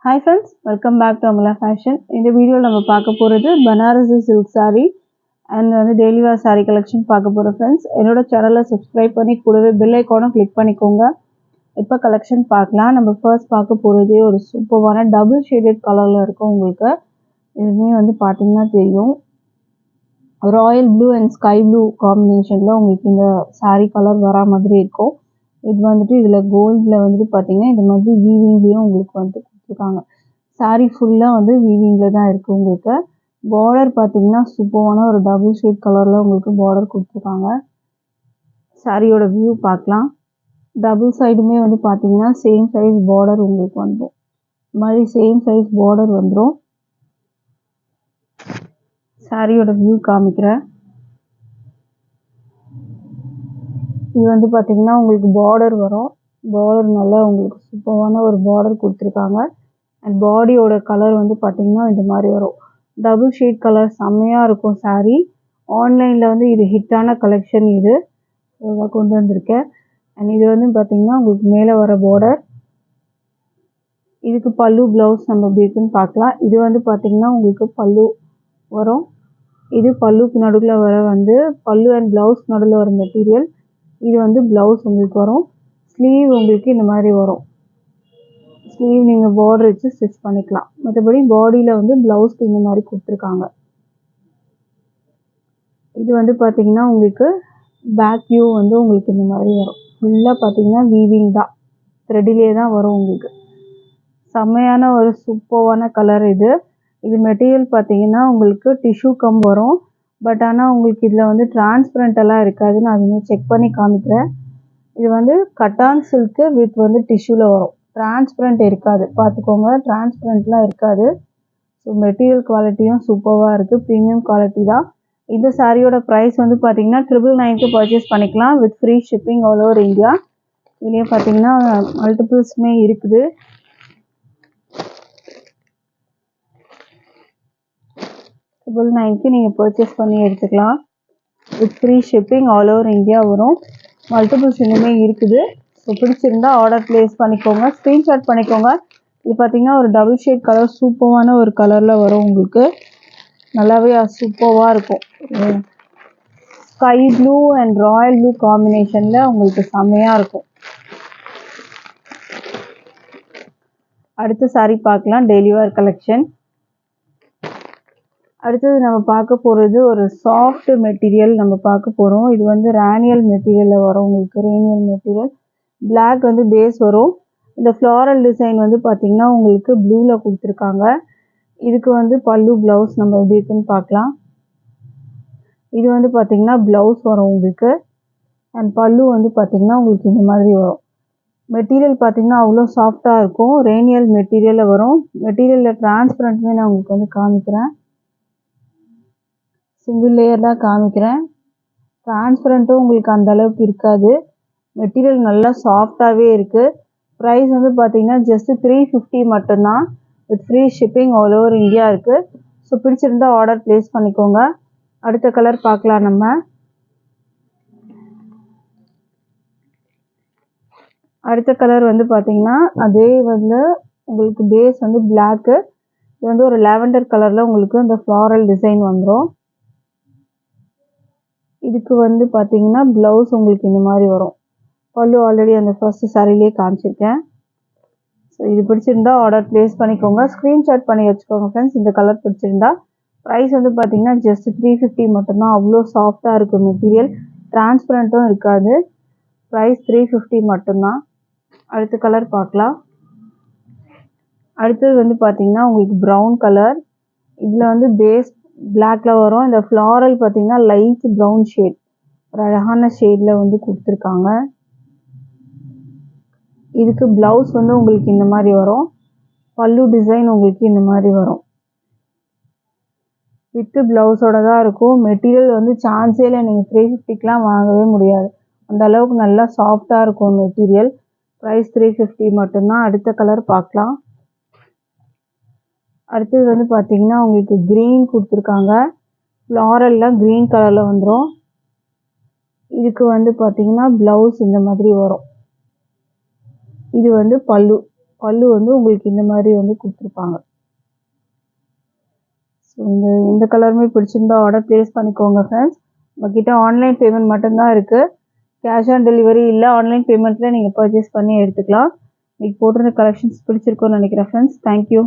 Hi friends, welcome back to Amala Fashion. In the video நம்ம பார்க்க போறது Banarasi silk saree and வந்து daily wear saree collection பார்க்க போறோம் friends. என்னோட சேனலை subscribe பண்ணி கூடவே bell icon click பண்ணிக்கோங்க. இப்போ collection பார்க்கலாம். நம்ம first பார்க்க போறது ஒரு சூப்பரான double shaded கலர்ல இருக்கும் உங்களுக்கு. இதுமே வந்து பாத்தீங்கன்னா தெரியும். Royal blue and sky blue காம்பினேஷன்ல உங்களுக்கு இந்த saree கலர் வரா மாதிரி இருக்கும். இது வந்துட்டு இதுல கோல்ட்ல வந்துட்டு பாத்தீங்கன்னா இந்த மாதிரி வீவிங்லயும் உங்களுக்கு வந்து கொடுத்துருக்காங்க. saree ஃபுல்லா வந்து வீவிங்ல தான் இருக்கு உங்களுக்கு. பார்டர் பாத்தீங்கன்னா சூப்பரான ஒரு டபுள் ஷேட் கலர்ல உங்களுக்கு பார்டர் கொடுத்துருக்காங்க. சாரியோட வியூ பார்க்கலாம். டபுள் சைடுமே வந்து பாத்தீங்கன்னா சேம் சைஸ் பார்டர் உங்களுக்கு வந்துடும். இந்த மாதிரி சேம் சைஸ் பார்டர் வந்துடும். சாரியோட வியூ காமிக்கிறேன். இது வந்து பாத்தீங்கன்னா உங்களுக்கு பார்டர் வரும். பார்டர் நல்லா உங்களுக்கு சூப்பரான ஒரு பார்டர் கொடுத்துருக்காங்க. அண்ட் பாடியோட கலர் வந்து பாத்தீங்கன்னா இந்த மாதிரி வரும். டபுள் ஷேட் கலர் செம்மையா இருக்கும் saree. ஆன்லைன்ல வந்து இது ஹிட்டான கலெக்ஷன் இது. கொண்டு வந்திருக்கேன். அண்ட் இது வந்து பாத்தீங்கன்னா உங்களுக்கு மேல வர பார்டர். இதுக்கு பல்லு பிளவுஸ் நம்ம எப்படி இருக்குன்னு பார்க்கலாம். இது வந்து பாத்தீங்கன்னா உங்களுக்கு பல்லு வரும். இது பல்லுக்கு நடுவுல வர வந்து பல்லு அண்ட் பிளவுஸ் நடுவுல வர மெட்டீரியல். இது வந்து பிளவுஸ் உங்களுக்கு வரும். ஸ்லீவ் உங்களுக்கு இந்த மாதிரி வரும். ஸ்லீவ் நீங்க பார்டர் வச்சு ஸ்டிச் பண்ணிக்கலாம். மற்றபடி பாடியில வந்து பிளவுஸ்க்கு இந்த மாதிரி கொடுத்துருக்காங்க. இது வந்து பாத்தீங்கன்னா உங்களுக்கு பேக் வியூ வந்து உங்களுக்கு இந்த மாதிரி வரும். ஃபுல்லா பாத்தீங்கன்னா வீவிங் தான், த்ரெட்டிலே தான் வரும் உங்களுக்கு. செம்மையான ஒரு சூப்பரான கலர் இது. இது மெட்டீரியல் பாத்தீங்கன்னா உங்களுக்கு டிஷ்யூ கம் வரும். பட் ஆனால் உங்களுக்கு இதில் வந்து டிரான்ஸ்பரண்ட் எல்லாம் இருக்காது. நான் அதுமே செக் பண்ணி காமிக்கிறேன். இது வந்து கட்டான் சில்க்கு வித் வந்து டிஷ்யூவில் வரும். டிரான்ஸ்பரண்ட் இருக்காது, பார்த்துக்கோங்க. டிரான்ஸ்பரண்ட்லாம் இருக்காது. ஸோ மெட்டீரியல் குவாலிட்டியும் சூப்பராக இருக்குது. ப்ரீமியம் குவாலிட்டி தான். இந்த சாரியோட ப்ரைஸ் வந்து பார்த்தீங்கன்னா 999 பர்ச்சேஸ் பண்ணிக்கலாம் with free shipping all over India. இதுலேயே பார்த்தீங்கன்னா மல்டிபிள்ஸுமே இருக்குது. $999 நீங்கள் பர்ச்சேஸ் பண்ணி எடுத்துக்கலாம். With free shipping all over India வரும். மல்டிபிள்ஸ் இன்னுமே இருக்குது. ஸோ பிடிச்சிருந்தா ஆர்டர் ப்ளேஸ் பண்ணிக்கோங்க, ஸ்க்ரீன்ஷாட் பண்ணிக்கோங்க. இது பார்த்தீங்கன்னா ஒரு டபுள் ஷேட் கலர் சூப்பரான ஒரு கலரில் வரும் உங்களுக்கு. நல்லாவே சூப்பராக இருக்கும். Sky blue and Royal blue காம்பினேஷனில் உங்களுக்கு செம்மையாக இருக்கும். அடுத்த saree பார்க்கலாம். டெய்லி வேர் கலெக்ஷன். அடுத்தது நம்ம பார்க்க போகிறது ஒரு சாஃப்ட் மெட்டீரியல் நம்ம பார்க்க போகிறோம். இது வந்து ரேனியல் மெட்டீரியலில் வரும் உங்களுக்கு. ரேனியல் மெட்டீரியல் பிளாக் வந்து பேஸ் வரும். இந்த ஃப்ளாரல் டிசைன் வந்து பார்த்திங்கன்னா உங்களுக்கு ப்ளூவில் கொடுத்துருக்காங்க. இதுக்கு வந்து பல்லு ப்ளவுஸ் நம்ம எப்படி இருக்குன்னு பார்க்கலாம். இது வந்து பார்த்திங்கன்னா ப்ளவுஸ் வரும் உங்களுக்கு. அண்ட் பல்லு வந்து பார்த்திங்கன்னா உங்களுக்கு இந்த மாதிரி வரும். மெட்டீரியல் பார்த்திங்கன்னா அவ்வளோ சாஃப்டாக இருக்கும். ரேனியல் மெட்டீரியலில் வரும். மெட்டீரியலில் டிரான்ஸ்பரண்ட்டுமே நான் உங்களுக்கு வந்து காமிக்கிறேன். சிங்கிள் லேயர் தான் காமிக்கிறேன். டிரான்ஸ்பரண்ட்டும் உங்களுக்கு அந்த அளவுக்கு இருக்காது. மெட்டீரியல் நல்லா சாஃப்டாகவே இருக்குது. ப்ரைஸ் வந்து பார்த்தீங்கன்னா ஜஸ்ட் 350 மட்டும்தான் with free shipping all over India இருக்குது. ஸோ பிடிச்சிருந்தா ஆர்டர் ப்ளேஸ் பண்ணிக்கோங்க. அடுத்த கலர் பார்க்கலாம் நம்ம. அடுத்த கலர் வந்து பார்த்தீங்கன்னா அதே வந்து உங்களுக்கு பேஸ் வந்து பிளாக்கு. இது வந்து ஒரு லாவெண்டர் கலரில் உங்களுக்கு அந்த ஃப்ளாரல் டிசைன் வந்துடும். இதுக்கு வந்து பார்த்தீங்கன்னா ப்ளவுஸ் உங்களுக்கு இந்த மாதிரி வரும். பல்லு ஆல்ரெடி அந்த ஃபர்ஸ்ட் சாரிலேயே காமிச்சிருக்கேன். ஸோ இது பிடிச்சிருந்தா ஆர்டர் ப்ளேஸ் பண்ணிக்கோங்க, ஸ்க்ரீன்ஷாட் பண்ணி வச்சுக்கோங்க ஃப்ரெண்ட்ஸ். இந்த கலர் பிடிச்சிருந்தா. ப்ரைஸ் வந்து பார்த்தீங்கன்னா ஜஸ்ட் 350 மட்டும்தான். அவ்வளோ சாஃப்டாக இருக்கும் மெட்டீரியல். டிரான்ஸ்பரண்ட்டும் இருக்காது. ப்ரைஸ் 350 மட்டும்தான். அடுத்த கலர் பார்க்கலாம். அடுத்தது வந்து பார்த்தீங்கன்னா உங்களுக்கு ப்ரௌன் கலர். இதில் வந்து பேஸ் பிளாக்ல வரும். இந்த ஃப்ளாரல் பார்த்தீங்கன்னா லைட் ப்ரௌன் ஷேட், ஒரு அழகான ஷேடில் வந்து கொடுத்துருக்காங்க. இதுக்கு ப்ளவுஸ் வந்து உங்களுக்கு இந்த மாதிரி வரும். பல்லு டிசைன் உங்களுக்கு இந்த மாதிரி வரும். வித்து ப்ளவுஸோட தான் இருக்கும். மெட்டீரியல் வந்து சான்ஸே இல்லை, நீங்கள் 350க்கெலாம் வாங்கவே முடியாது. அந்த அளவுக்கு நல்லா சாஃப்டாக இருக்கும் மெட்டீரியல். ப்ரைஸ் 350 மட்டும்தான். அடுத்த கலர் பார்க்கலாம். அடுத்தது வந்து பார்த்தீங்கன்னா உங்களுக்கு க்ரீன் கொடுத்துருக்காங்க. ஃப்ளாரல்லாம் க்ரீன் கலரில் வந்துடும். இதுக்கு வந்து பார்த்தீங்கன்னா ப்ளவுஸ் இந்த மாதிரி வரும். இது வந்து பல்லு. பல்லு வந்து உங்களுக்கு இந்த மாதிரி வந்து கொடுத்துருப்பாங்க. ஸோ இந்த கலருமே பிடிச்சிருந்தா ஆர்டர் ப்ளேஸ் பண்ணிக்கோங்க ஃப்ரெண்ட்ஸ். உங்ககிட்ட ஆன்லைன் பேமெண்ட் மட்டும்தான் இருக்குது, கேஷ் ஆன் டெலிவரி இல்லை. ஆன்லைன் பேமெண்ட்டில் நீங்கள் பர்ச்சேஸ் பண்ணி எடுத்துக்கலாம். இன்னைக்கு போட்டிருந்த கலெக்ஷன்ஸ் பிடிச்சிருக்கும்னு நினைக்கிறேன் ஃப்ரெண்ட்ஸ். தேங்க்யூ.